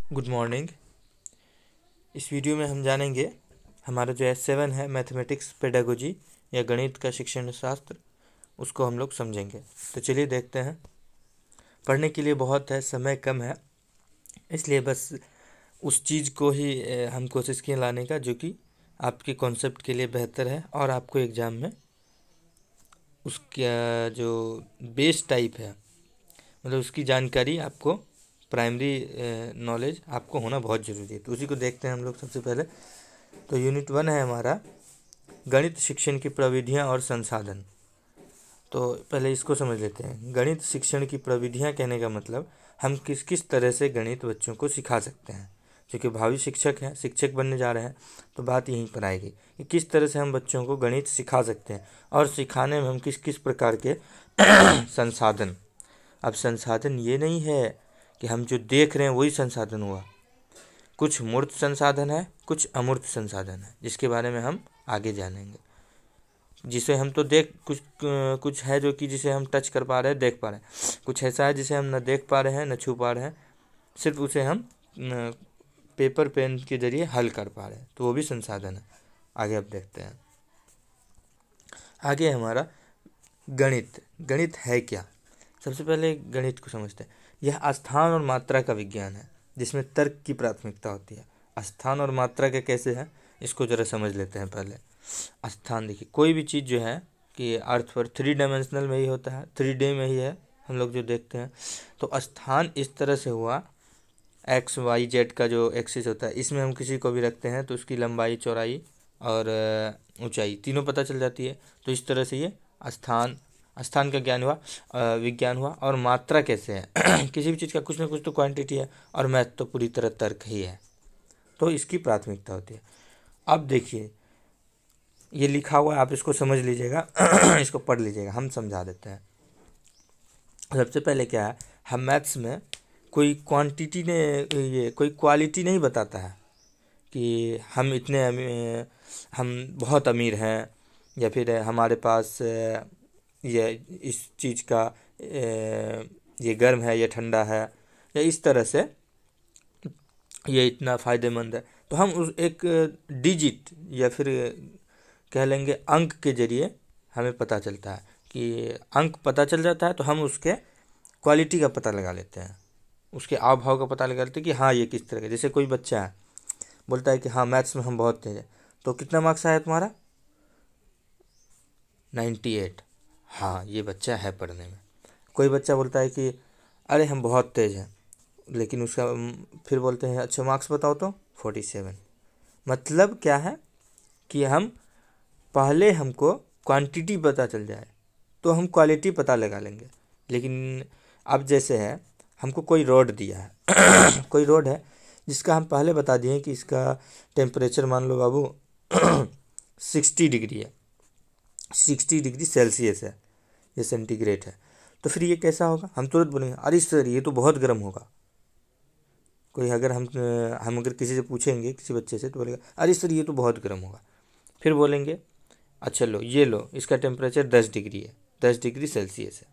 Good morning. इस video में हम जानेंगे हमारा जो S7 है मैथमेटिक्स पेडागोजी या गणित का शिक्षण शास्त्र, उसको हम लोग समझेंगे। तो चलिए देखते हैं। पढ़ने के लिए बहुत है, समय कम है, इसलिए बस उस चीज़ को ही हम कोशिश किए लाने का जो कि आपके कॉन्सेप्ट के लिए बेहतर है और आपको एग्ज़ाम में उसका जो बेस टाइप है, मतलब उसकी जानकारी आपको, प्राइमरी नॉलेज आपको होना बहुत ज़रूरी है। तो उसी को देखते हैं हम लोग सबसे पहले। तो यूनिट 1 है हमारा गणित शिक्षण की प्रविधियां और संसाधन। तो पहले इसको समझ लेते हैं। गणित शिक्षण की प्रविधियां कहने का मतलब हम किस किस तरह से गणित बच्चों को सिखा सकते हैं। जो कि भावी शिक्षक हैं, शिक्षक बनने जा रहे हैं, तो बात यहीं पर आएगी कि किस तरह से हम बच्चों को गणित सिखा सकते हैं और सिखाने में हम किस किस प्रकार के संसाधन। अब संसाधन ये नहीं है कि हम जो देख रहे हैं वही संसाधन हुआ। कुछ मूर्त संसाधन है, कुछ अमूर्त संसाधन है, जिसके बारे में हम आगे जानेंगे। जिसे हम तो देख कुछ है जो कि जिसे हम टच कर पा रहे हैं, देख पा रहे हैं। कुछ ऐसा है जिसे हम न देख पा रहे हैं न छू पा रहे हैं, सिर्फ उसे हम पेपर पेन के जरिए हल कर पा रहे हैं, तो वो भी संसाधन है। आगे अब देखते हैं। आगे हमारा गणित। गणित है क्या? सबसे पहले गणित को समझते हैं। यह स्थान और मात्रा का विज्ञान है जिसमें तर्क की प्राथमिकता होती है। स्थान और मात्रा के कैसे है, इसको जरा समझ लेते हैं पहले। स्थान, देखिए कोई भी चीज़ जो है कि अर्थ पर 3 डायमेंशनल में ही होता है, 3D में ही है हम लोग जो देखते हैं। तो स्थान इस तरह से हुआ, XYZ का जो एक्सिस होता है, इसमें हम किसी को भी रखते हैं तो उसकी लंबाई, चौड़ाई और ऊंचाई तीनों पता चल जाती है। तो इस तरह से ये स्थान का ज्ञान हुआ, विज्ञान हुआ। और मात्रा कैसे है किसी भी चीज़ का कुछ ना कुछ तो क्वांटिटी है, और मैथ तो पूरी तरह तर्क ही है, तो इसकी प्राथमिकता होती है। अब देखिए ये लिखा हुआ है, आप इसको समझ लीजिएगा इसको पढ़ लीजिएगा, हम समझा देते हैं। सबसे पहले क्या है, हम मैथ्स में कोई क्वांटिटी ने, ये कोई क्वालिटी नहीं बताता है कि हम इतने हम बहुत अमीर हैं, या फिर हमारे पास ये इस चीज़ का ये गर्म है, ये ठंडा है, या इस तरह से ये इतना फ़ायदेमंद है। तो हम उस एक डिजिट या फिर कह लेंगे अंक के जरिए हमें पता चलता है कि अंक पता चल जाता है, तो हम उसके क्वालिटी का पता लगा लेते हैं, उसके आव भाव का पता लगा लेते हैं कि हाँ ये किस तरह का। जैसे कोई बच्चा है, बोलता है कि हाँ मैथ्स में हम बहुत तेज है, तो कितना मार्क्स आया तुम्हारा? 98। हाँ ये बच्चा है पढ़ने में। कोई बच्चा बोलता है कि अरे हम बहुत तेज हैं, लेकिन उसका फिर बोलते हैं अच्छा मार्क्स बताओ, तो 47। मतलब क्या है कि हम पहले हमको क्वांटिटी पता चल जाए तो हम क्वालिटी पता लगा लेंगे। लेकिन अब जैसे है, हमको कोई रोड दिया है कोई रोड है जिसका हम पहले बता दिए कि इसका टेम्परेचर मान लो बाबू 60 डिग्री है, 60 डिग्री सेल्सियस है, ये सेंटीग्रेड है। तो फिर ये कैसा होगा? हम तुरंत बोलेंगे अरे सर ये तो बहुत गर्म होगा। कोई अगर हम अगर किसी से पूछेंगे, किसी बच्चे से, तो बोलेगा अरे सर ये तो बहुत गर्म होगा। फिर बोलेंगे अच्छा लो ये लो, इसका टेम्परेचर 10 डिग्री है, 10 डिग्री सेल्सियस है।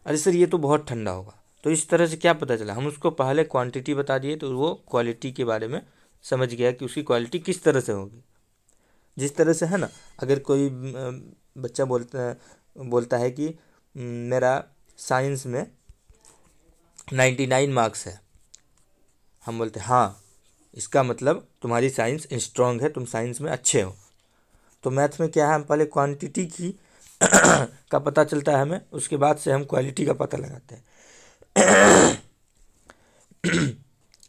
अरे सर ये तो बहुत ठंडा होगा। तो इस तरह से क्या पता चला, हम उसको पहले क्वांटिटी बता दिए, तो वो क्वालिटी के बारे में समझ गया कि उसकी क्वालिटी किस तरह से होगी। जिस तरह से है ना, अगर कोई बच्चा बोलता है कि मेरा साइंस में 99 मार्क्स है, हम बोलते हैं हाँ इसका मतलब तुम्हारी साइंस स्ट्रांग है, तुम साइंस में अच्छे हो। तो मैथ में क्या है, हम पहले क्वांटिटी की का पता चलता है हमें, उसके बाद से हम क्वालिटी का पता लगाते हैं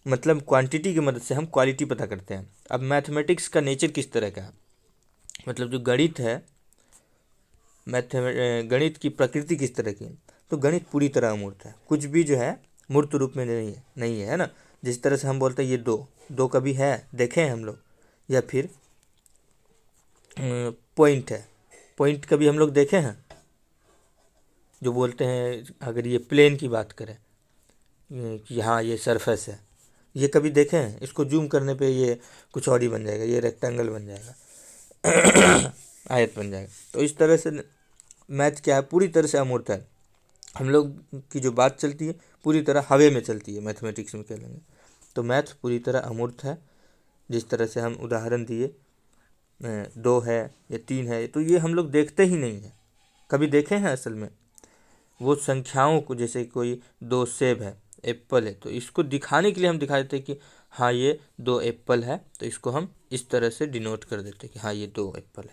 मतलब क्वांटिटी की मदद से हम क्वालिटी पता करते हैं। अब मैथमेटिक्स का नेचर किस तरह का है, मतलब जो गणित है, गणित की प्रकृति किस तरह की है। तो गणित पूरी तरह अमूर्त है, कुछ भी जो है मूर्त रूप में नहीं है ना। जिस तरह से हम बोलते हैं ये दो कभी है देखे हैं हम लोग, या फिर पॉइंट है, पॉइंट कभी हम लोग देखे हैं? जो बोलते हैं अगर ये प्लेन की बात करें कि हाँ ये सरफेस है, ये कभी देखे हैं? इसको जूम करने पे ये कुछ और ही बन जाएगा, ये रेक्टेंगल बन जाएगा आयत बन जाएगा। तो इस तरह से मैथ क्या है, पूरी तरह से अमूर्त है। हम लोग की जो बात चलती है पूरी तरह हवे में चलती है, मैथमेटिक्स में कह लेंगे। तो मैथ पूरी तरह अमूर्त है। जिस तरह से हम उदाहरण दिए, 2 है या 3 है, तो ये हम लोग देखते ही नहीं हैं, कभी देखे हैं असल में। वो संख्याओं को, जैसे कोई 2 सेब है, एप्पल है, तो इसको दिखाने के लिए हम दिखा देते हैं कि हाँ ये 2 एप्पल है, तो इसको हम इस तरह से डिनोट कर देते हैं कि हाँ ये 2 एप्पल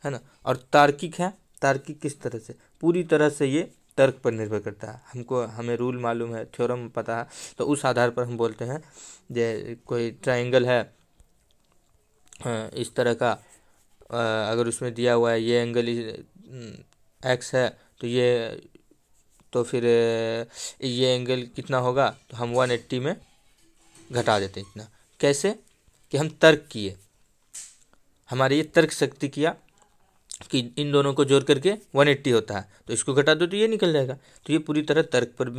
है ना। और तार्किक है, तार्किक किस तरह से, पूरी तरह से ये तर्क पर निर्भर करता है। हमें रूल मालूम है, थ्योरम पता है, तो उस आधार पर हम बोलते हैं। जे कोई ट्रायंगल है इस तरह का, अगर उसमें दिया हुआ है ये एंगल एक्स है, तो फिर ये एंगल कितना होगा, तो हम 180 में घटा देते हैं इतना। कैसे कि हम तर्क किए, हमारे ये तर्क शक्ति किया कि इन दोनों को जोड़ करके 180 होता है, तो इसको घटा दो तो ये निकल जाएगा। तो ये पूरी तरह तर्क पर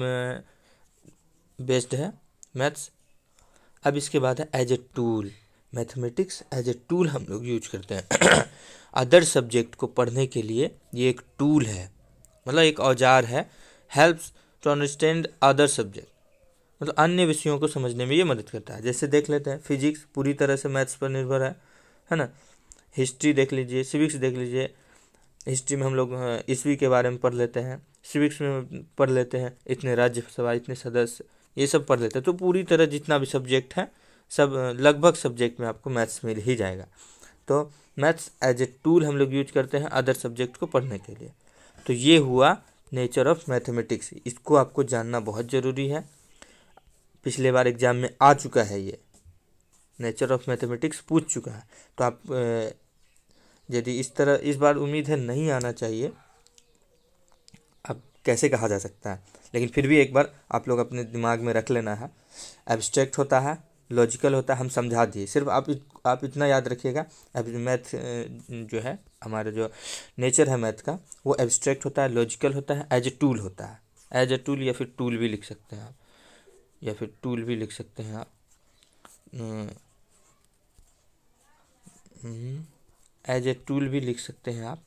बेस्ड है मैथ्स। अब इसके बाद है as a tool. Mathematics as a tool हम लोग यूज करते हैं अदर सब्जेक्ट को पढ़ने के लिए ये एक टूल है, मतलब एक औजार है। Helps to understand other subject, मतलब अन्य विषयों को समझने में ये मदद करता है। जैसे देख लेते हैं, फिजिक्स पूरी तरह से मैथ्स पर निर्भर है ना। हिस्ट्री देख लीजिए, सिविक्स देख लीजिए। हिस्ट्री में हम लोग ईस्वी के बारे में पढ़ लेते हैं, सिविक्स में पढ़ लेते हैं इतने राज्यसभा, इतने सदस्य, ये सब पढ़ लेते हैं। तो पूरी तरह जितना भी सब्जेक्ट है, सब लगभग सब्जेक्ट में आपको मैथ्स मिल ही जाएगा। तो मैथ्स एज ए टूल हम लोग यूज करते हैं अदर सब्जेक्ट को पढ़ने के लिए। तो ये हुआ नेचर ऑफ मैथमेटिक्स, इसको आपको जानना बहुत ज़रूरी है। पिछले बार एग्जाम में आ चुका है, ये नेचर ऑफ मैथमेटिक्स पूछ चुका है। तो आप यदि इस बार उम्मीद है नहीं आना चाहिए, अब कैसे कहा जा सकता है, लेकिन फिर भी एक बार आप लोग अपने दिमाग में रख लेना है। एब्स्ट्रैक्ट होता है, लॉजिकल होता है, हम समझा दिए। सिर्फ आप इतना याद रखिएगा, अब मैथ जो है, हमारा जो नेचर है मैथ का, वो एब्स्ट्रैक्ट होता है, लॉजिकल होता है, एज ए टूल होता है। एज ए टूल या फिर टूल भी लिख सकते हैं आप, एज ए टूल भी लिख सकते हैं आप,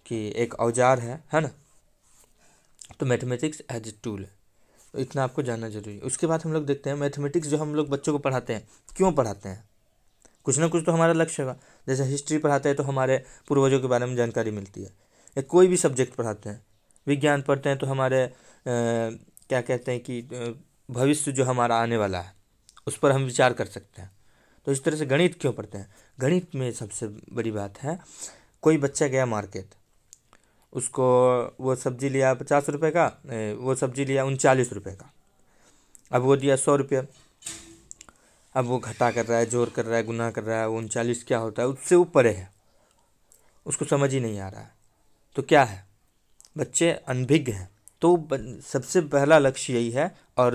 कि एक औजार है ना। तो मैथमेटिक्स एज ए टूल है, तो इतना आपको जानना जरूरी है। उसके बाद हम लोग देखते हैं मैथमेटिक्स जो हम लोग बच्चों को पढ़ाते हैं, क्यों पढ़ाते हैं। कुछ ना कुछ तो हमारा लक्ष्य होगा। जैसे हिस्ट्री पढ़ाते हैं तो हमारे पूर्वजों के बारे में जानकारी मिलती है, या कोई भी सब्जेक्ट पढ़ाते हैं, विज्ञान पढ़ते हैं तो हमारे क्या कहते हैं कि भविष्य जो हमारा आने वाला है उस पर हम विचार कर सकते हैं। तो इस तरह से गणित क्यों पढ़ते हैं। गणित में सबसे बड़ी बात है, कोई बच्चा गया मार्केट, उसको वो सब्जी लिया 50 रुपये का, वो सब्जी लिया 39 रुपये का, अब वो दिया 100 रुपये। अब वो घटा कर रहा है, जोड़ कर रहा है, गुना कर रहा है, वो 39 क्या होता है उससे ऊपर है, उसको समझ ही नहीं आ रहा है। तो क्या है, बच्चे अनभिज्ञ हैं। तो सबसे पहला लक्ष्य यही है, और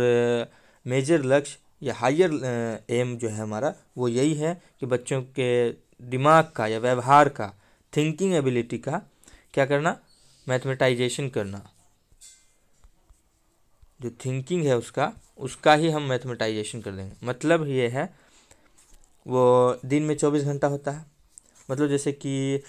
मेजर लक्ष्य या हायर एम जो है हमारा, वो यही है कि बच्चों के दिमाग का या व्यवहार का, थिंकिंग एबिलिटी का क्या करना, मैथमेटाइजेशन करना। जो थिंकिंग है उसका ही हम मैथमेटाइजेशन कर देंगे। मतलब ये है, वो दिन में 24 घंटा होता है, मतलब जैसे कि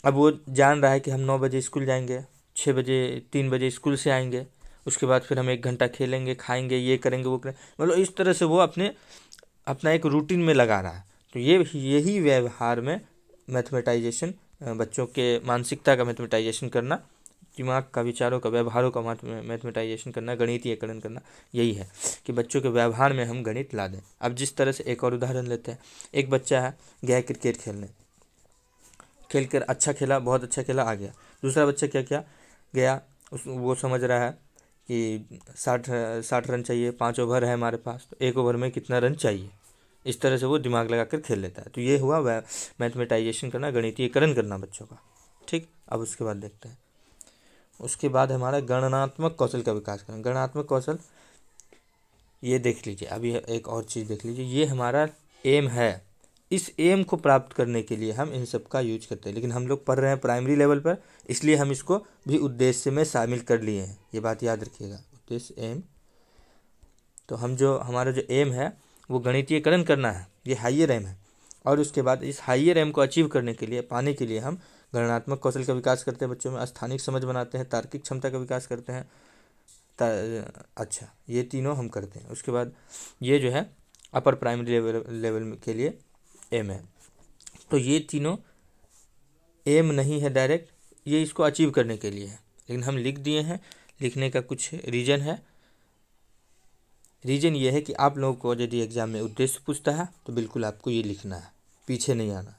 अब वो जान रहा है कि हम 9 बजे स्कूल जाएंगे, 6 बजे 3 बजे स्कूल से आएंगे, उसके बाद फिर हम 1 घंटा खेलेंगे, खाएंगे, ये करेंगे, वो करेंगे, मतलब इस तरह से वो अपना एक रूटीन में लगा रहा है। तो यही व्यवहार में मैथमेटाइजेशन, बच्चों के मानसिकता का मैथमेटाइजेशन करना, दिमाग का, विचारों का, व्यवहारों का मैथमेटाइजेशन करना, गणितीयकरण करना, यही है कि बच्चों के व्यवहार में हम गणित ला दें। अब जिस तरह से एक और उदाहरण लेते हैं, एक बच्चा है, गया क्रिकेट खेलने, खेल कर अच्छा खेला, बहुत अच्छा खेला, आ गया। दूसरा बच्चा क्या गया, वो समझ रहा है कि 60 रन चाहिए, 5 ओवर है हमारे पास, तो 1 ओवर में कितना रन चाहिए, इस तरह से वो दिमाग लगा कर खेल लेता है। तो ये हुआ मैथमेटाइजेशन करना, गणितीयकरण करना बच्चों का। ठीक, अब उसके बाद देखते हैं, उसके बाद हमारा गणनात्मक कौशल का विकास करना। गणनात्मक कौशल, ये देख लीजिए, अभी एक और चीज़ देख लीजिए, ये हमारा एम है। इस एम को प्राप्त करने के लिए हम इन सब का यूज करते हैं, लेकिन हम लोग पढ़ रहे हैं प्राइमरी लेवल पर, इसलिए हम इसको भी उद्देश्य में शामिल कर लिए हैं। ये बात याद रखिएगा, उद्देश्य एम। तो हमारा जो एम है वो गणितीयकरण करना है, ये हाइयर एम है। और उसके बाद इस हाइयर एम को अचीव करने के लिए, पाने के लिए हम गणनात्मक कौशल का विकास करते हैं, बच्चों में स्थानिक समझ बनाते हैं, तार्किक क्षमता का विकास करते हैं, अच्छा, ये तीनों हम करते हैं। उसके बाद ये जो है अपर प्राइमरी लेवल के लिए एम है। तो ये तीनों एम नहीं है डायरेक्ट, ये इसको अचीव करने के लिए है, लेकिन हम लिख दिए हैं। लिखने का कुछ रीज़न है। रीज़न ये है कि आप लोगों को यदि एग्ज़ाम में उद्देश्य पूछता है तो बिल्कुल आपको ये लिखना है, पीछे नहीं आना।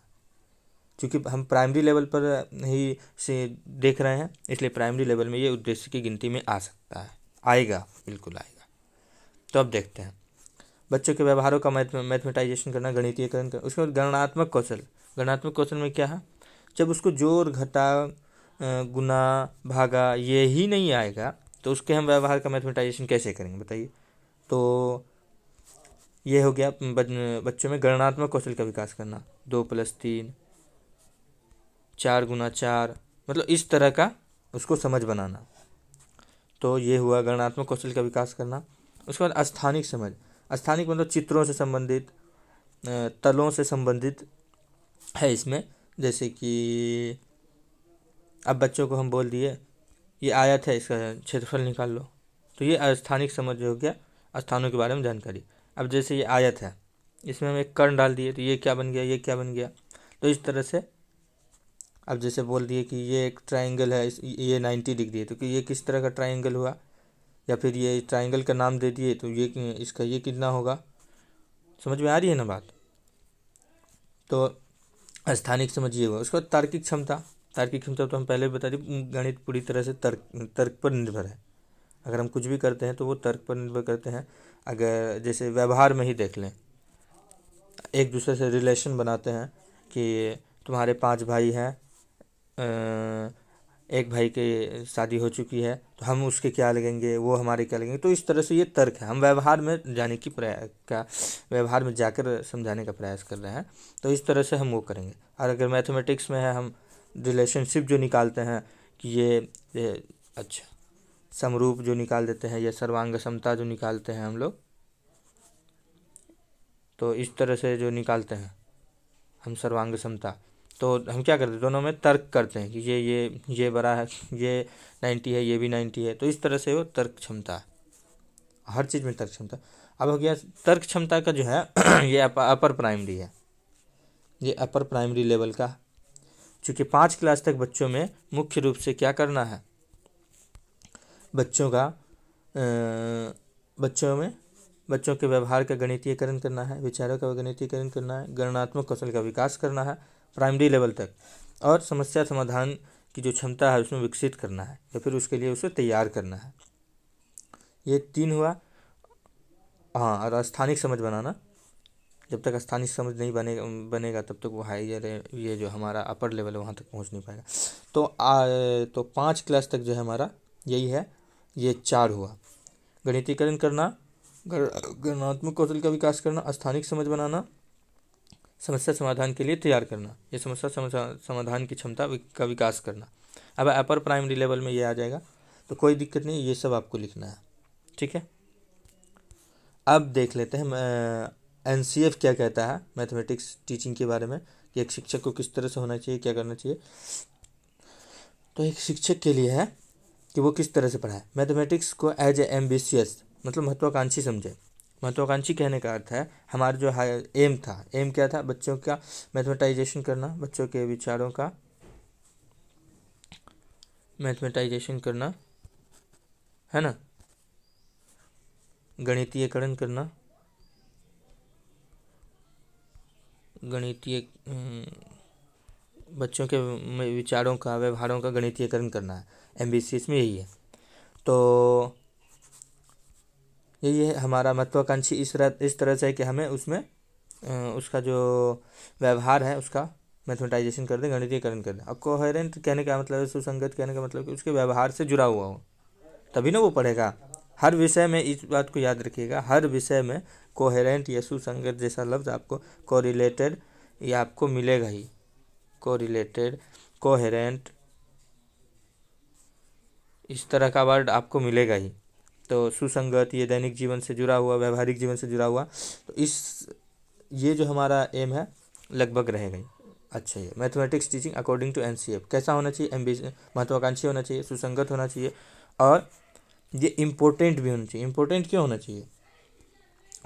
क्योंकि हम प्राइमरी लेवल पर ही से देख रहे हैं, इसलिए प्राइमरी लेवल में ये उद्देश्य की गिनती में आ सकता है, आएगा, बिल्कुल आएगा। तो अब देखते हैं बच्चों के व्यवहारों का मैथमेटाइजेशन करना, गणितीयकरण करना। उसके बाद गणनात्मक कौशल। गणनात्मक कौशल में क्या है, जब उसको जोड़ घटा गुना भागा ये ही नहीं आएगा तो उसके हम व्यवहार का मैथमेटाइजेशन कैसे करेंगे बताइए। तो ये हो गया बच्चों में गणनात्मक कौशल का विकास करना। 2+3, 4×4, मतलब इस तरह का उसको समझ बनाना। तो ये हुआ गणनात्मक कौशल का विकास करना। उसके बाद स्थानिक समझ। स्थानिक मतलब चित्रों से संबंधित, तलों से संबंधित है इसमें। जैसे कि अब बच्चों को हम बोल दिए ये आयत है, इसका क्षेत्रफल निकाल लो, तो ये स्थानिक समझ हो गया, स्थानों के बारे में जानकारी। अब जैसे ये आयत है, इसमें हम एक कर्ण डाल दिए तो ये क्या बन गया, ये क्या बन गया। तो इस तरह से अब जैसे बोल दिए कि ये एक ट्राइंगल है, ये 90 डिग्री है, तो कि ये किस तरह का ट्राइंगल हुआ, या फिर ये ट्राइंगल का नाम दे दिए तो ये इसका ये कितना होगा। समझ में आ रही है ना बात। तो स्थानिक समझ ये हुआ। उसके बाद तार्किक क्षमता। तार्किक क्षमता तो हम पहले भी बता दिए, गणित पूरी तरह से तर्क पर निर्भर है। अगर हम कुछ भी करते हैं तो वो तर्क पर निर्भर करते हैं। अगर जैसे व्यवहार में ही देख लें, एक दूसरे से रिलेशन बनाते हैं कि तुम्हारे 5 भाई हैं, एक भाई की शादी हो चुकी है तो हम उसके क्या लगेंगे, वो हमारे क्या लगेंगे। तो इस तरह से ये तर्क है, हम व्यवहार में जाने की व्यवहार में जाकर समझाने का प्रयास कर रहे हैं। तो इस तरह से हम वो करेंगे। और अगर मैथमेटिक्स में है, हम रिलेशनशिप जो निकालते हैं कि ये अच्छा समरूप जो निकाल देते हैं, या सर्वांग समता जो निकालते हैं हम लोग, तो इस तरह से जो निकालते हैं हम सर्वांग समता, तो हम क्या करते हैं, दोनों में तर्क करते हैं कि ये बड़ा है, ये 90 है, ये भी 90 है। तो इस तरह से वो तर्क क्षमता है, हर चीज़ में तर्क क्षमता। अब हो गया तर्क क्षमता का जो है ये अपर प्राइमरी है, ये अपर प्राइमरी लेवल का। चूँकि 5 क्लास तक बच्चों में मुख्य रूप से क्या करना है, बच्चों के व्यवहार का गणितीयकरण करना है, विचारों का गणितीयकरण करना है, गणनात्मक कौशल का विकास करना है प्राइमरी लेवल तक, और समस्या समाधान की जो क्षमता है उसमें विकसित करना है, या फिर उसके लिए उसे तैयार करना है। ये 3 हुआ। हाँ, और स्थानिक समझ बनाना। जब तक स्थानिक समझ नहीं बनेगा तब तक वो हायर, ये जो हमारा अपर लेवल है वहाँ तक पहुँच नहीं पाएगा। तो 5 क्लास तक जो है हमारा यही है, ये 4 हुआ। गणितीकरण करना, गणनात्मक कौशल का विकास करना, स्थानिक समझ बनाना, समस्या समाधान के लिए तैयार करना, ये समस्या समाधान की क्षमता का विकास करना। अब अपर प्राइमरी लेवल में ये आ जाएगा तो कोई दिक्कत नहीं, ये सब आपको लिखना है, ठीक है। अब देख लेते हैं NCF क्या कहता है मैथमेटिक्स टीचिंग के बारे में, कि एक शिक्षक को किस तरह से होना चाहिए, क्या करना चाहिए। तो एक शिक्षक के लिए है कि वो किस तरह से पढ़ाए। मैथमेटिक्स को एज ए एम्बिशियस, मतलब महत्वाकांक्षी समझे। महत्वाकांक्षी कहने का अर्थ है हमारा जो एम था, एम क्या था, बच्चों का मैथमेटाइजेशन करना, बच्चों के विचारों का मैथमेटाइजेशन करना, है ना, गणितीयकरण करना, बच्चों के विचारों का, व्यवहारों का गणितीयकरण करना है। एम्बिशियस में यही है। तो यही है हमारा महत्वाकांक्षी, इस तरह से है कि हमें उसमें उसका जो व्यवहार है उसका मैथमेटाइजेशन कर दें, गणितीयकरण कर दें। अब कोहेरेंट कहने का मतलब है, सुसंगत कहने का मतलब कि उसके व्यवहार से जुड़ा हुआ हो, तभी ना वो पढ़ेगा। हर विषय में इस बात को याद रखिएगा, हर विषय में कोहेरेंट या सुसंगत जैसा लफ्ज़ आपको, कोरिलेटेड, ये आपको मिलेगा ही। कोरिलेटेड, कोहेरेंट, इस तरह का वर्ड आपको मिलेगा ही। तो सुसंगत, ये दैनिक जीवन से जुड़ा हुआ, व्यवहारिक जीवन से जुड़ा हुआ। तो ये जो हमारा एम है लगभग रहेगा ही। अच्छा, ये mathematics teaching according to NCF कैसा होना चाहिए, महत्वाकांक्षी होना चाहिए, सुसंगत होना चाहिए, और ये इम्पोर्टेंट भी होना चाहिए। इम्पोर्टेंट क्यों होना चाहिए?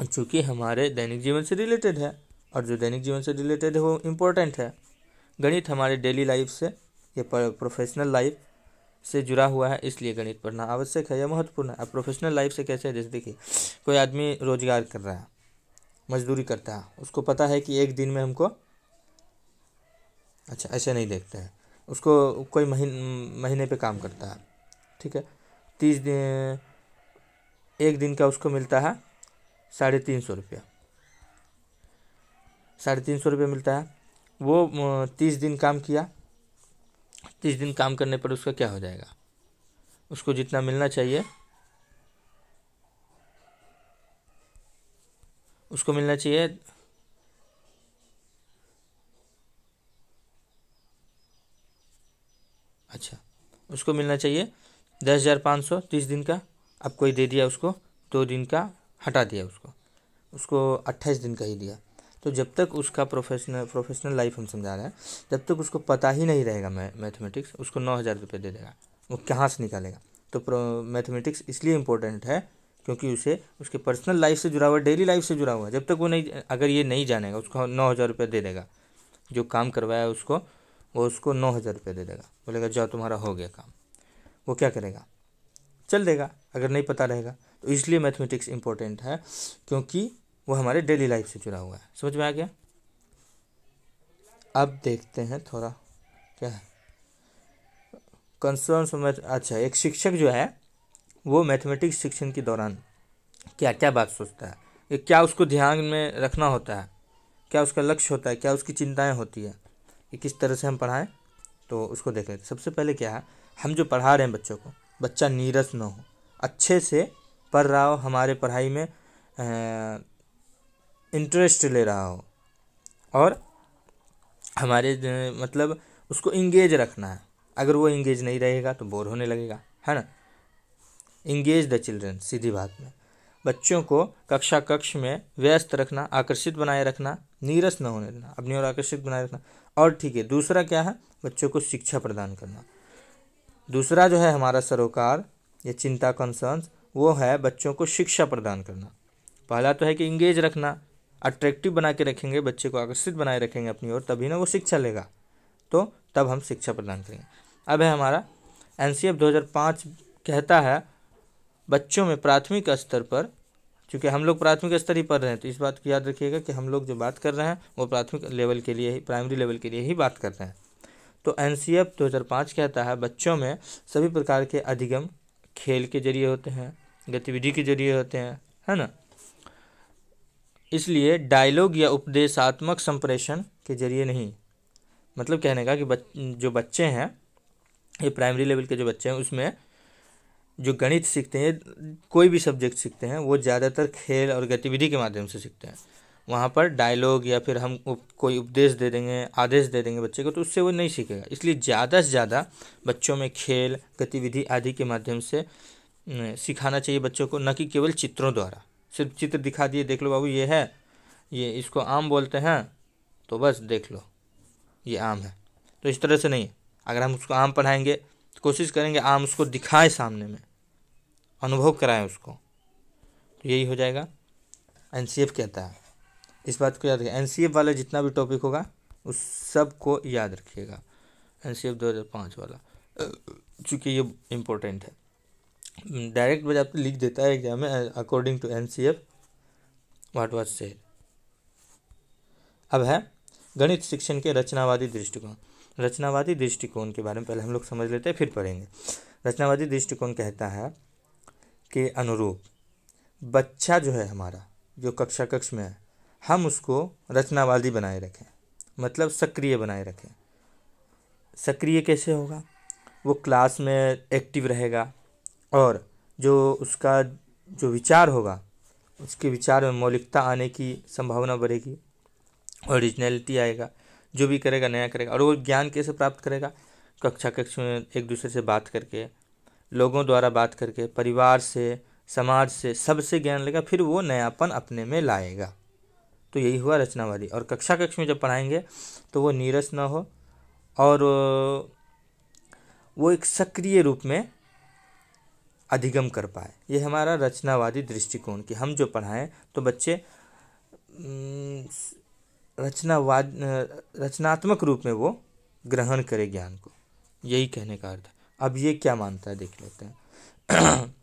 चूँकि हमारे दैनिक जीवन से रिलेटेड है, और जो दैनिक जीवन से रिलेटेड है वो इम्पोर्टेंट है। गणित हमारे डेली लाइफ से या प्रोफेशनल लाइफ से जुड़ा हुआ है, इसलिए गणित पढ़ना आवश्यक है या महत्वपूर्ण है। अब प्रोफेशनल लाइफ से कैसे है? जैसे देखिए, कोई आदमी रोजगार कर रहा है, मजदूरी करता है, उसको पता है कि एक दिन में हमको, अच्छा ऐसे नहीं देखते हैं, उसको कोई महीने पे काम करता है, ठीक है, 30 दिन, एक दिन का उसको मिलता है 350 रुपया, 350 रुपया मिलता है। वो 30 दिन काम किया, 30 दिन काम करने पर उसका क्या हो जाएगा? उसको जितना मिलना चाहिए, उसको मिलना चाहिए, अच्छा उसको मिलना चाहिए 10,500 30 दिन का। अब कोई दे दिया उसको 2 दिन का, हटा दिया उसको, उसको 28 दिन का ही दिया। तो जब तक उसका प्रोफेशनल लाइफ हम समझा रहे हैं, जब तक उसको पता ही नहीं रहेगा मैथमेटिक्स, उसको 9,000 रुपये दे देगा, वो कहाँ से निकालेगा? तो मैथमेटिक्स इसलिए इम्पोर्टेंट है क्योंकि उसे उसके पर्सनल लाइफ से जुड़ा हुआ, डेली लाइफ से जुड़ा हुआ है। जब तक वो नहीं, अगर ये नहीं जानेगा, उसको 9,000 रुपये दे देगा, जो काम करवाया उसको, वो उसको 9,000 रुपये दे देगा, बोलेगा जाओ तुम्हारा हो गया काम। वो क्या करेगा? चल देगा, अगर नहीं पता रहेगा। तो इसलिए मैथमेटिक्स इंपॉर्टेंट है, क्योंकि वो हमारे डेली लाइफ से जुड़ा हुआ है। समझ में आ गया? अब देखते हैं थोड़ा क्या है कंसर्न्स मैथ। अच्छा, एक शिक्षक जो है वो मैथमेटिक्स शिक्षण के दौरान क्या क्या बात सोचता है, ये क्या उसको ध्यान में रखना होता है, क्या उसका लक्ष्य होता है, क्या उसकी चिंताएं होती है, कि किस तरह से हम पढ़ाएं, तो उसको देख लेते हैं। सबसे पहले क्या है, हम जो पढ़ा रहे हैं बच्चों को, बच्चा नीरस ना हो, अच्छे से पढ़ रहा हो, हमारे पढ़ाई में इंटरेस्ट ले रहा हो, और हमारे मतलब उसको इंगेज रखना है। अगर वो इंगेज नहीं रहेगा तो बोर होने लगेगा, है ना। इंगेज द चिल्ड्रन, सीधी बात में बच्चों को कक्ष में व्यस्त रखना, आकर्षित बनाए रखना, नीरस न होने देना, अपनी ओर आकर्षित बनाए रखना। और ठीक है, दूसरा क्या है, बच्चों को शिक्षा प्रदान करना। दूसरा जो है हमारा सरोकार या चिंता, कंसर्न्स, वो है बच्चों को शिक्षा प्रदान करना। पहला तो है कि इंगेज रखना, अट्रैक्टिव बना के रखेंगे, बच्चे को आकर्षित बनाए रखेंगे अपनी ओर, तभी ना वो शिक्षा लेगा, तो तब हम शिक्षा प्रदान करेंगे। अब है हमारा एनसीएफ 2005 कहता है बच्चों में प्राथमिक स्तर पर, क्योंकि हम लोग प्राथमिक स्तर ही पढ़ रहे हैं, तो इस बात को याद रखिएगा कि हम लोग जो बात कर रहे हैं वो प्राथमिक लेवल के लिए ही, प्राइमरी लेवल के लिए ही बात कर रहे हैं। तो एनसीएफ 2005 कहता है बच्चों में सभी प्रकार के अधिगम खेल के जरिए होते हैं, गतिविधि के जरिए होते हैं, है ना। इसलिए डायलॉग या उपदेशात्मक संप्रेषण के जरिए नहीं। मतलब कहने का कि जो बच्चे हैं, ये प्राइमरी लेवल के जो बच्चे हैं, उसमें जो गणित सीखते हैं, कोई भी सब्जेक्ट सीखते हैं, वो ज़्यादातर खेल और गतिविधि के माध्यम से सीखते हैं। वहाँ पर डायलॉग या फिर हम कोई उपदेश दे देंगे, आदेश दे देंगे बच्चे को, तो उससे वो नहीं सीखेगा। इसलिए ज़्यादा से ज़्यादा बच्चों में खेल, गतिविधि आदि के माध्यम से सिखाना चाहिए बच्चों को, न कि केवल चित्रों द्वारा। सिर्फ चित्र दिखा दिए, देख लो बाबू ये है, ये इसको आम बोलते हैं, तो बस देख लो ये आम है, तो इस तरह से नहीं। अगर हम उसको आम पढ़ाएंगे तो कोशिश करेंगे आम उसको दिखाए सामने में, अनुभव कराएं उसको, तो यही हो जाएगा। एनसीएफ कहता है, इस बात को याद रखिए। एनसीएफ वाला जितना भी टॉपिक होगा उस सब को याद रखिएगा, एनसीएफ 2005 वाला, चूँकि ये इम्पोर्टेंट है। डायरेक्ट बजा पे लिख देता है एग्जाम में, according to NCF what was said. अब है गणित शिक्षण के रचनावादी दृष्टिकोण। रचनावादी दृष्टिकोण के बारे में पहले हम लोग समझ लेते हैं, फिर पढ़ेंगे। रचनावादी दृष्टिकोण कहता है के अनुरूप बच्चा जो है हमारा, जो कक्ष में है, हम उसको रचनावादी बनाए रखें, मतलब सक्रिय बनाए रखें। सक्रिय कैसे होगा? वो क्लास में एक्टिव रहेगा, और जो उसका जो विचार होगा, उसके विचार में मौलिकता आने की संभावना बढ़ेगी, ओरिजिनलिटी आएगा, जो भी करेगा नया करेगा। और वो ज्ञान कैसे प्राप्त करेगा? कक्ष में एक दूसरे से बात करके, लोगों द्वारा बात करके, परिवार से, समाज से, सबसे ज्ञान लेगा, फिर वो नयापन अपने में लाएगा। तो यही हुआ रचनावादी। और कक्ष में जब पढ़ाएंगे तो वो नीरस ना हो, और वो एक सक्रिय रूप में अधिगम कर पाए। ये हमारा रचनावादी दृष्टिकोण कि हम जो पढ़ाएं तो बच्चे रचनात्मक रूप में वो ग्रहण करे ज्ञान को, यही कहने का अर्थ है। अब ये क्या मानता है देख लेते हैं।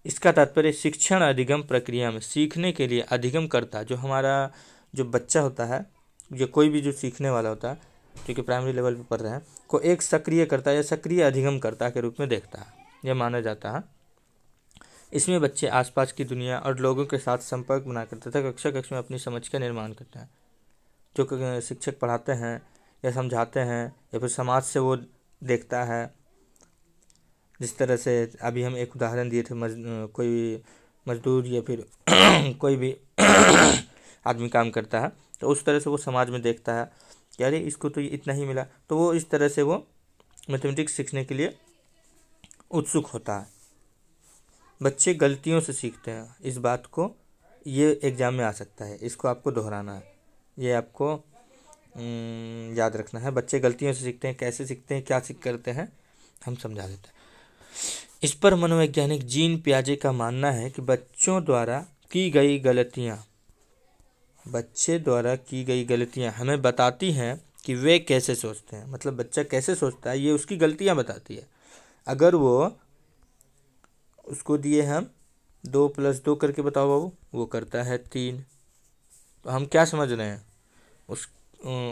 इसका तात्पर्य शिक्षण अधिगम प्रक्रिया में सीखने के लिए अधिगम करता, जो हमारा जो बच्चा होता है, जो कोई भी जो सीखने वाला होता है, क्योंकि प्राइमरी लेवल पे पढ़ रहे हैं, को एक सक्रिय करता या सक्रिय अधिगम करता के रूप में देखता है, यह माना जाता है। इसमें बच्चे आसपास की दुनिया और लोगों के साथ संपर्क बनाकर तथा कक्षा कक्षा में अपनी समझ का निर्माण करते हैं। जो शिक्षक पढ़ाते हैं या समझाते हैं या फिर समाज से वो देखता है। जिस तरह से अभी हम एक उदाहरण दिए थे, कोई मजदूर या फिर कोई भी आदमी काम करता है, तो उस तरह से वो समाज में देखता है कि अरे इसको तो इतना ही मिला, तो वो इस तरह से वो मैथमेटिक्स सीखने के लिए उत्सुक होता है। बच्चे गलतियों से सीखते हैं, इस बात को ये एग्जाम में आ सकता है, इसको आपको दोहराना है, ये आपको याद रखना है। बच्चे गलतियों से सीखते हैं, कैसे सीखते हैं, क्या सीख करते हैं, हम समझा देते हैं। इस पर मनोवैज्ञानिक जीन पियाजे का मानना है कि बच्चे द्वारा की गई गलतियां हमें बताती हैं कि वे कैसे सोचते हैं। मतलब बच्चा कैसे सोचता है ये उसकी गलतियां बताती है। अगर वो उसको दिए हम 2 + 2 करके बताओ बाबू, वो करता है 3, तो हम क्या समझ रहे हैं,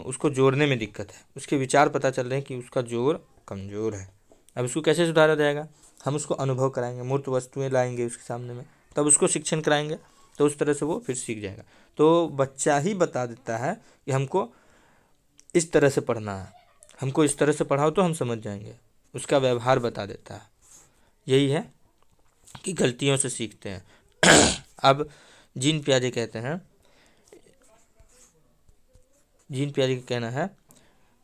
उसको जोड़ने में दिक्कत है, उसके विचार पता चल रहे हैं कि उसका जोड़ कमज़ोर है। अब इसको कैसे सुधारा जाएगा, हम उसको अनुभव कराएंगे, मूर्त वस्तुएं लाएंगे उसके सामने में, तब उसको शिक्षण कराएंगे, तो उस तरह से वो फिर सीख जाएगा। तो बच्चा ही बता देता है कि हमको इस तरह से पढ़ना है, हमको इस तरह से पढ़ाओ तो हम समझ जाएंगे, उसका व्यवहार बता देता है। यही है कि गलतियों से सीखते हैं। अब जीन पियाजे कहते हैं, जीन पियाजे का कहना है,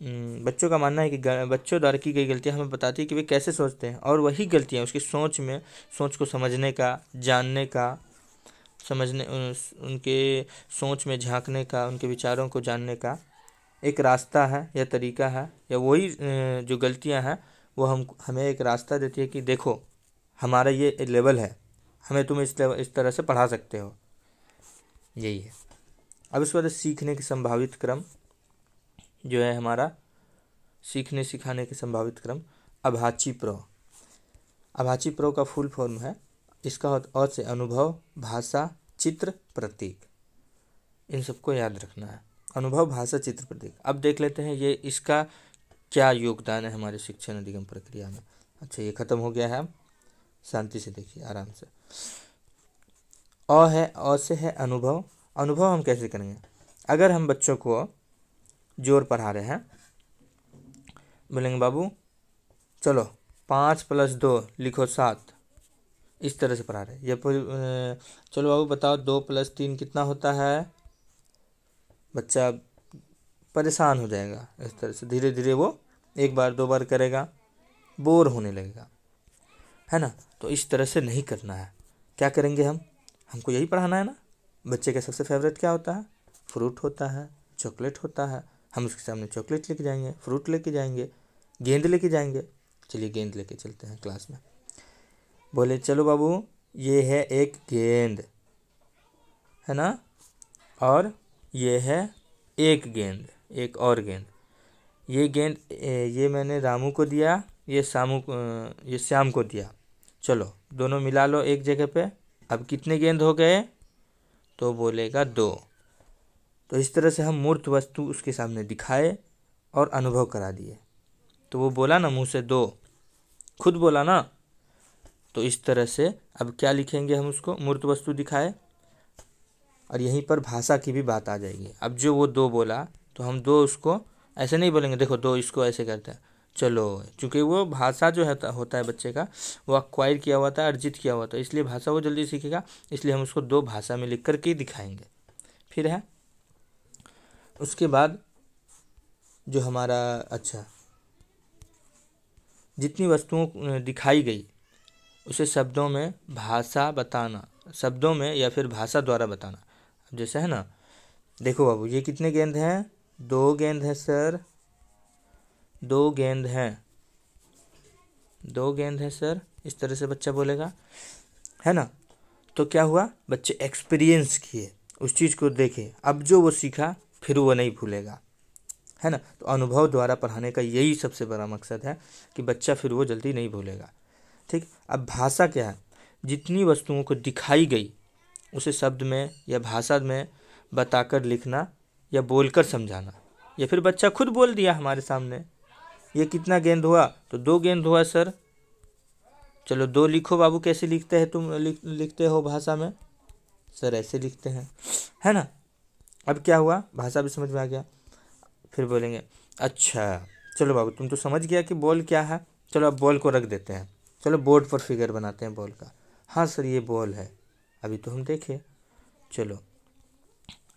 बच्चों का मानना है कि बच्चों द्वारा की गई गलतियां हमें बताती है कि वे कैसे सोचते हैं, और वही गलतियां उसकी सोच को समझने का, जानने का, उनके सोच में झांकने का, उनके विचारों को जानने का एक रास्ता है या तरीका है, या वही जो गलतियां हैं वो हमें एक रास्ता देती है कि देखो हमारा ये लेवल है, हमें तुम इस तरह से पढ़ा सकते हो, यही है। अब इसके बाद सीखने के संभावित क्रम जो है हमारा, सीखने सिखाने के संभावित क्रम, अभाची प्रो का फुल फॉर्म है, इसका अ से अनुभव, भाषा, चित्र, प्रतीक, इन सबको याद रखना है। अनुभव, भाषा, चित्र, प्रतीक। अब देख लेते हैं ये इसका क्या योगदान है हमारे शिक्षण अधिगम प्रक्रिया में। अच्छा, ये खत्म हो गया है, अब शांति से देखिए, आराम से। अ से है अनुभव। अनुभव हम कैसे करेंगे, अगर हम बच्चों को जोर पढ़ा रहे हैं, बोलेंगे बाबू चलो 5 + 2 लिखो 7, इस तरह से पढ़ा रहे हैं। ये चलो बाबू बताओ 2 + 3 कितना होता है, बच्चा परेशान हो जाएगा। इस तरह से धीरे धीरे वो 1 बार 2 बार करेगा, बोर होने लगेगा, है ना। तो इस तरह से नहीं करना है। क्या करेंगे हमको यही पढ़ाना है ना। बच्चे का सबसे फेवरेट क्या होता है, फ्रूट होता है, चॉकलेट होता है, हम उसके सामने चॉकलेट लेके जाएंगे, फ्रूट लेके जाएंगे, गेंद लेके जाएंगे। चलिए गेंद लेके चलते हैं क्लास में। बोले चलो बाबू ये है एक गेंद, है ना, और ये है एक गेंद, एक और गेंद। ये गेंद ये मैंने रामू को दिया, ये श्याम को दिया, चलो दोनों मिला लो एक जगह पे। अब कितने गेंद हो गए, तो बोलेगा 2। तो इस तरह से हम मूर्त वस्तु उसके सामने दिखाए और अनुभव करा दिए, तो वो बोला ना मुंह से 2, खुद बोला ना। तो इस तरह से अब क्या लिखेंगे हम उसको, मूर्त वस्तु दिखाए, और यहीं पर भाषा की भी बात आ जाएगी। अब जो वो 2 बोला तो हम 2 उसको ऐसे नहीं बोलेंगे, देखो 2 इसको ऐसे करते हैं, चलो, क्योंकि वो भाषा जो होता है बच्चे का, वो एक्वायर किया हुआ था, अर्जित किया हुआ था, इसलिए भाषा वो जल्दी सीखेगा। इसलिए हम उसको 2 भाषा में लिख कर के दिखाएंगे। फिर है उसके बाद जो हमारा, अच्छा, जितनी वस्तुओं दिखाई गई उसे शब्दों में भाषा बताना, शब्दों में या फिर भाषा द्वारा बताना। अब जैसे है ना, देखो बाबू ये कितने गेंद हैं, 2 गेंद है सर, 2 गेंद हैं, 2 गेंद है सर, इस तरह से बच्चा बोलेगा, है ना। तो क्या हुआ, बच्चे एक्सपीरियंस किए, उस चीज़ को देखे, अब जो वो सीखा फिर वो नहीं भूलेगा, है ना। तो अनुभव द्वारा पढ़ाने का यही सबसे बड़ा मकसद है कि बच्चा फिर वो जल्दी नहीं भूलेगा। ठीक। अब भाषा क्या है, जितनी वस्तुओं को दिखाई गई उसे शब्द में या भाषा में बताकर लिखना या बोलकर समझाना, या फिर बच्चा खुद बोल दिया हमारे सामने, ये कितना गेंद हुआ, तो 2 गेंद हुआ सर। चलो 2 लिखो बाबू, कैसे लिखते हैं तुम, लिखते हो भाषा में, सर ऐसे लिखते हैं, है ना। अब क्या हुआ, भाषा भी समझ में आ गया। फिर बोलेंगे अच्छा चलो बाबू तुम तो समझ गया कि बॉल क्या है, चलो अब बॉल को रख देते हैं, चलो बोर्ड पर फिगर बनाते हैं बॉल का। हाँ सर ये बॉल है, अभी तो हम देखे। चलो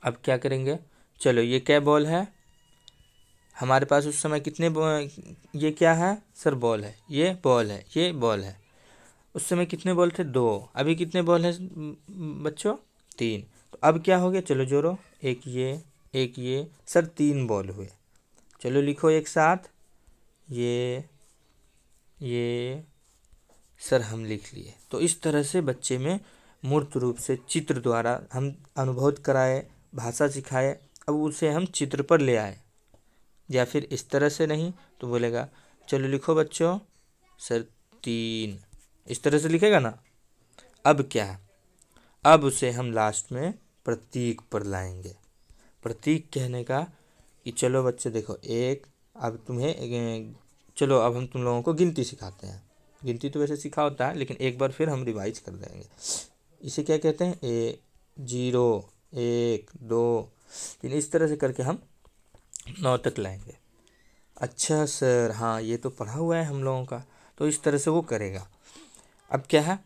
अब क्या करेंगे, चलो ये क्या बॉल है, हमारे पास उस समय कितने ये क्या है सर, बॉल है, ये बॉल है, ये बॉल है। उस समय कितने बॉल थे, 2। अभी कितने बॉल है बच्चों, 3। तो अब क्या हो गया, चलो जोड़ो, एक ये सर 3 बॉल हुए। चलो लिखो एक साथ, ये सर हम लिख लिए। तो इस तरह से बच्चे में मूर्त रूप से चित्र द्वारा हम अनुभव कराए, भाषा सिखाए, अब उसे हम चित्र पर ले आए। या फिर इस तरह से नहीं तो बोलेगा चलो लिखो बच्चों सर 3, इस तरह से लिखेगा ना। अब क्या है, अब उसे हम लास्ट में प्रतीक पर लाएंगे। प्रतीक कहने का कि चलो बच्चे देखो, एक, अब तुम्हें चलो अब हम तुम लोगों को गिनती सिखाते हैं। गिनती तो वैसे सीखा होता है, लेकिन एक बार फिर हम रिवाइज कर देंगे। इसे क्या कहते हैं, 0 1 2 3, इस तरह से करके हम 9 तक लाएंगे। अच्छा सर, हाँ ये तो पढ़ा हुआ है हम लोगों का, तो इस तरह से वो करेगा। अब क्या है,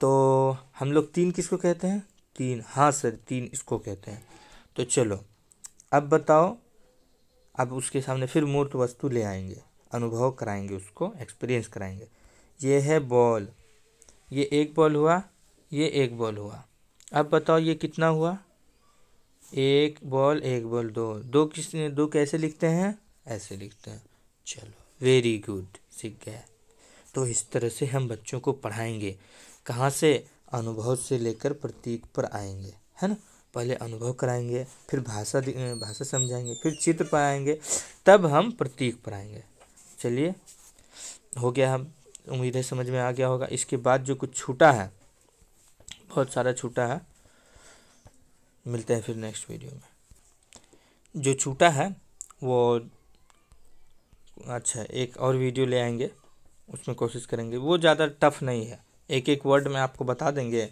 तो हम लोग 3 किसको कहते हैं, 3, हाँ सर 3 इसको कहते हैं। तो चलो अब बताओ, अब उसके सामने फिर मूर्त वस्तु ले आएंगे, अनुभव कराएंगे, उसको एक्सपीरियंस कराएंगे। ये है बॉल, ये एक बॉल हुआ, ये एक बॉल हुआ। अब बताओ ये कितना हुआ, 1 बॉल 1 बॉल 2 2 कैसे लिखते हैं, ऐसे लिखते हैं। चलो वेरी गुड, सीख गए। तो इस तरह से हम बच्चों को पढ़ाएंगे, कहाँ से, अनुभव से लेकर प्रतीक पर आएंगे, है ना। पहले अनुभव कराएंगे, फिर भाषा समझाएंगे, फिर चित्र पर आएंगे, तब हम प्रतीक पर आएंगे। चलिए हो गया, हम उम्मीद है समझ में आ गया होगा। इसके बाद जो कुछ छूटा है, बहुत सारा छूटा है, मिलते हैं फिर नेक्स्ट वीडियो में। जो छूटा है वो अच्छा एक और वीडियो ले आएंगे, उसमें कोशिश करेंगे। वो ज़्यादा टफ नहीं है, एक एक वर्ड में आपको बता देंगे,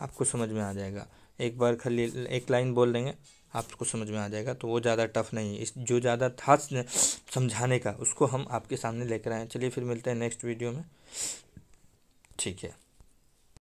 आपको समझ में आ जाएगा। एक बार खाली एक लाइन बोल देंगे, आपको समझ में आ जाएगा। तो वो ज़्यादा टफ नहीं है, इस जो ज़्यादा था समझाने का, उसको हम आपके सामने लेकर आए। चलिए फिर मिलते हैं नेक्स्ट वीडियो में, ठीक है।